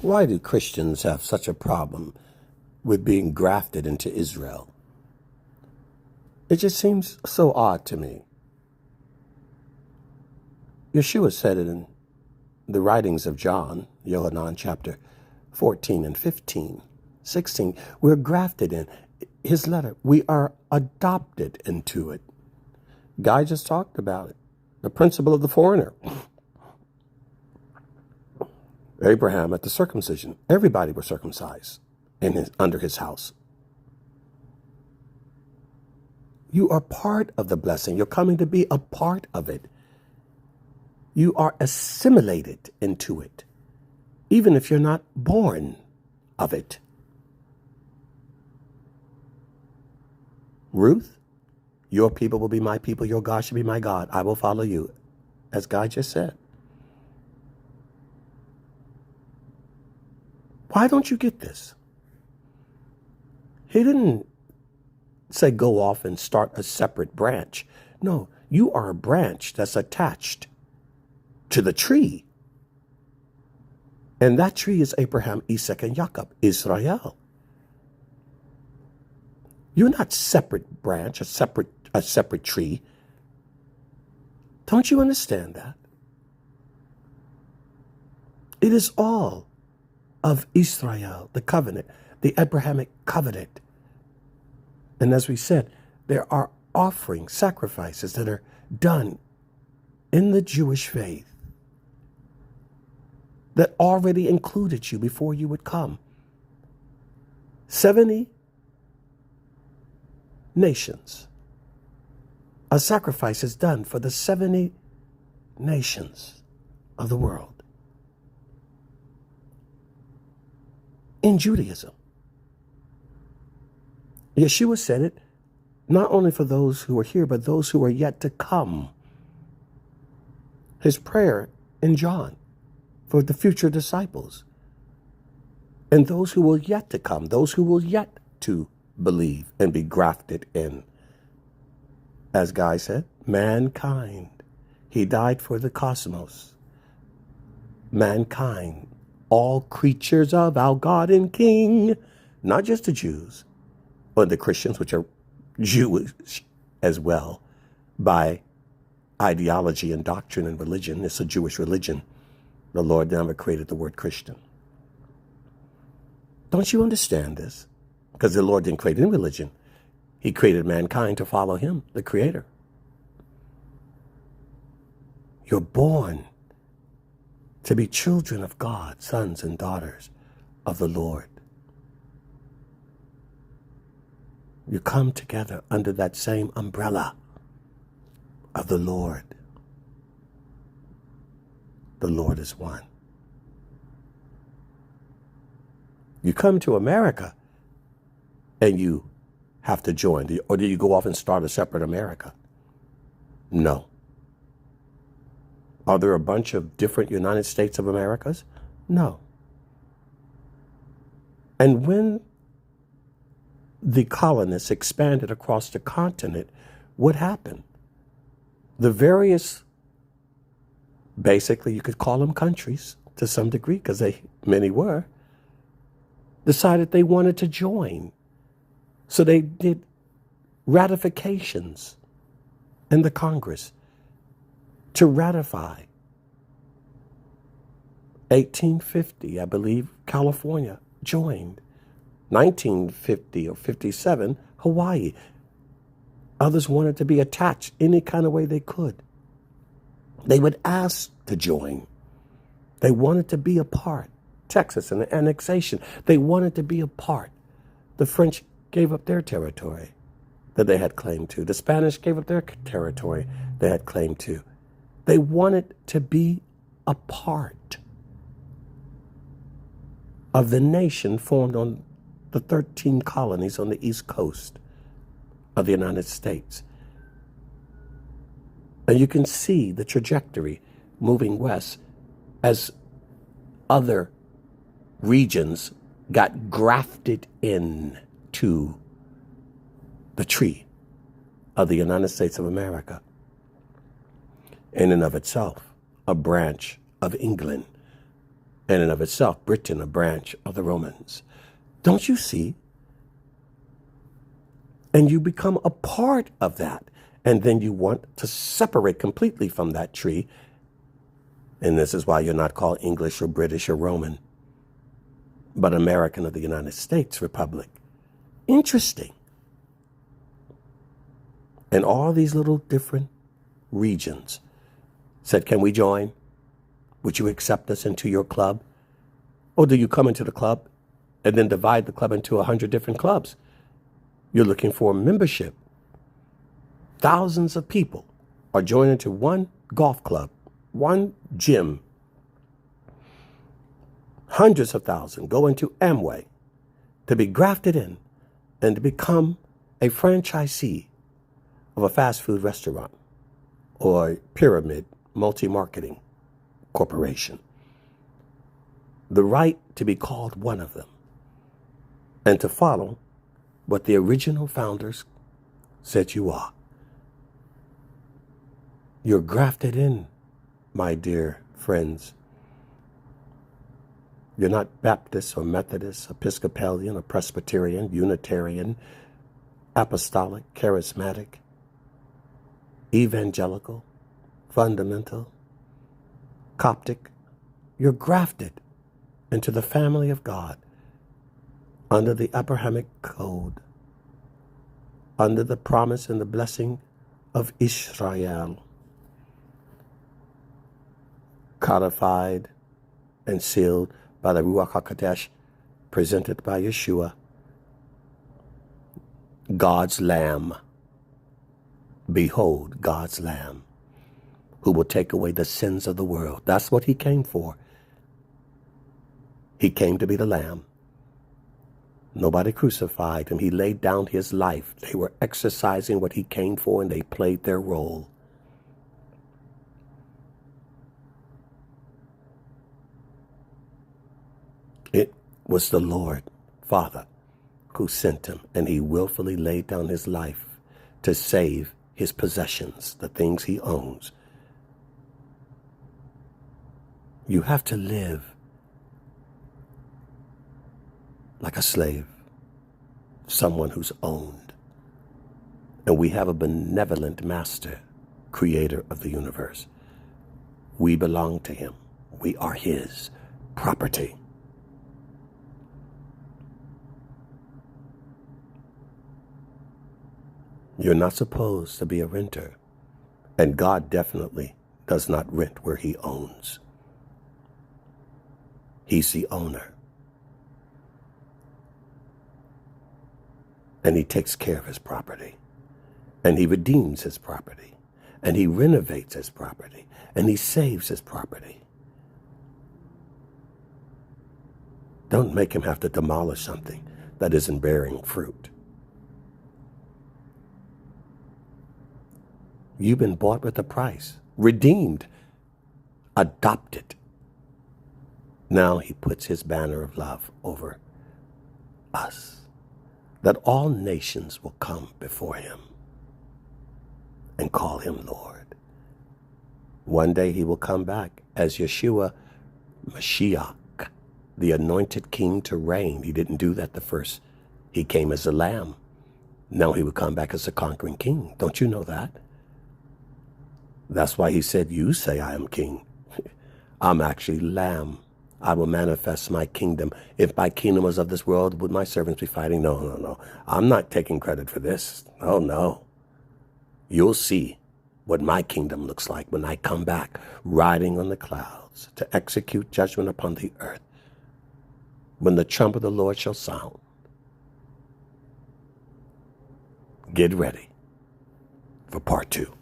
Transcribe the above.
Why do Christians have such a problem with being grafted into Israel? It just seems so odd to me. Yeshua said it in the writings of John, Yohanan chapter 14 and 15, 16. We're grafted in. His letter, we are adopted into it. Guy just talked about it. The principle of the foreigner. Abraham at the circumcision. Everybody was circumcised under his house. You are part of the blessing. You're coming to be a part of it. You are assimilated into it, even if you're not born of it. Ruth, your people will be my people. Your God shall be my God. I will follow you, as God just said. Why don't you get this? He didn't say go off and start a separate branch. No, you are a branch that's attached to the tree. And that tree is Abraham, Isaac, and Jacob, Israel. You're not separate branch, a separate tree. Don't you understand that? It is all of Israel, the covenant, the Abrahamic covenant. And as we said, there are offerings, sacrifices that are done in the Jewish faith that already included you before you would come. 70 nations. A sacrifice is done for the 70 nations of the world. In Judaism. Yeshua said it not only for those who are here, but those who are yet to come. His prayer in John for the future disciples and those who will yet to come, those who will yet to believe and be grafted in. As Guy said, mankind. He died for the cosmos. Mankind. All creatures of our God and King, not just the Jews, or the Christians, which are Jewish as well, by ideology and doctrine and religion. It's a Jewish religion. The Lord never created the word Christian. Don't you understand this? Because the Lord didn't create any religion. He created mankind to follow him, the Creator. You're born to be children of God, sons and daughters of the Lord. You come together under that same umbrella of the Lord. The Lord is one. You come to America and you have to join. Or do you go off and start a separate America? No. Are there a bunch of different United States of Americas? No. And when the colonists expanded across the continent, what happened? The various, basically you could call them countries to some degree, because many were, decided they wanted to join. So they did ratifications in the Congress to ratify. 1850, I believe, California joined. 1950 or 57, Hawaii. Others wanted to be attached any kind of way they could. They would ask to join. They wanted to be a part. Texas and the annexation, they wanted to be a part. The French gave up their territory that they had claim to. The Spanish gave up their territory they had claim to. They wanted to be a part of the nation formed on the 13 colonies on the East Coast of the United States. And you can see the trajectory moving west as other regions got grafted in to the tree of the United States of America. In and of itself, a branch of England in and of itself, Britain, a branch of the Romans. Don't you see? And you become a part of that. And then you want to separate completely from that tree. And this is why you're not called English or British or Roman, but American of the United States Republic. Interesting. And all these little different regions said, can we join? Would you accept us into your club? Or do you come into the club and then divide the club into 100 different clubs? You're looking for membership. Thousands of people are joining to one golf club, one gym. Hundreds of thousands go into Amway to be grafted in and to become a franchisee of a fast food restaurant or pyramid multi-marketing corporation. The right to be called one of them and to follow what the original founders said you are. You're grafted in, my dear friends. You're not Baptist or Methodist, Episcopalian or Presbyterian, Unitarian, Apostolic, Charismatic, Evangelical, Fundamental, Coptic. You're grafted into the family of God under the Abrahamic code, under the promise and the blessing of Israel, codified and sealed by the Ruach HaKodesh, presented by Yeshua, God's Lamb. Behold, God's Lamb, who will take away the sins of the world. That's what he came for. He came to be the Lamb. Nobody crucified him. He laid down his life. They were exercising what he came for, and they played their role. It was the Lord, Father, who sent him, and he willfully laid down his life to save his possessions, the things he owns. You have to live like a slave, someone who's owned. And we have a benevolent master, creator of the universe. We belong to him. We are his property. You're not supposed to be a renter. And God definitely does not rent where he owns. He's the owner. And he takes care of his property. And he redeems his property. And he renovates his property. And he saves his property. Don't make him have to demolish something that isn't bearing fruit. You've been bought with a price, redeemed, adopted. Now he puts his banner of love over us, that all nations will come before him and call him Lord. One day he will come back as Yeshua Mashiach, the anointed king to reign. He didn't do that the first. He came as a lamb. Now he will come back as a conquering king. Don't you know that? That's why he said, you say I am king. I'm actually lamb. I will manifest my kingdom. If my kingdom was of this world, would my servants be fighting? No, no, no. I'm not taking credit for this. Oh, no. You'll see what my kingdom looks like when I come back, riding on the clouds to execute judgment upon the earth. When the trumpet of the Lord shall sound. Get ready for part 2.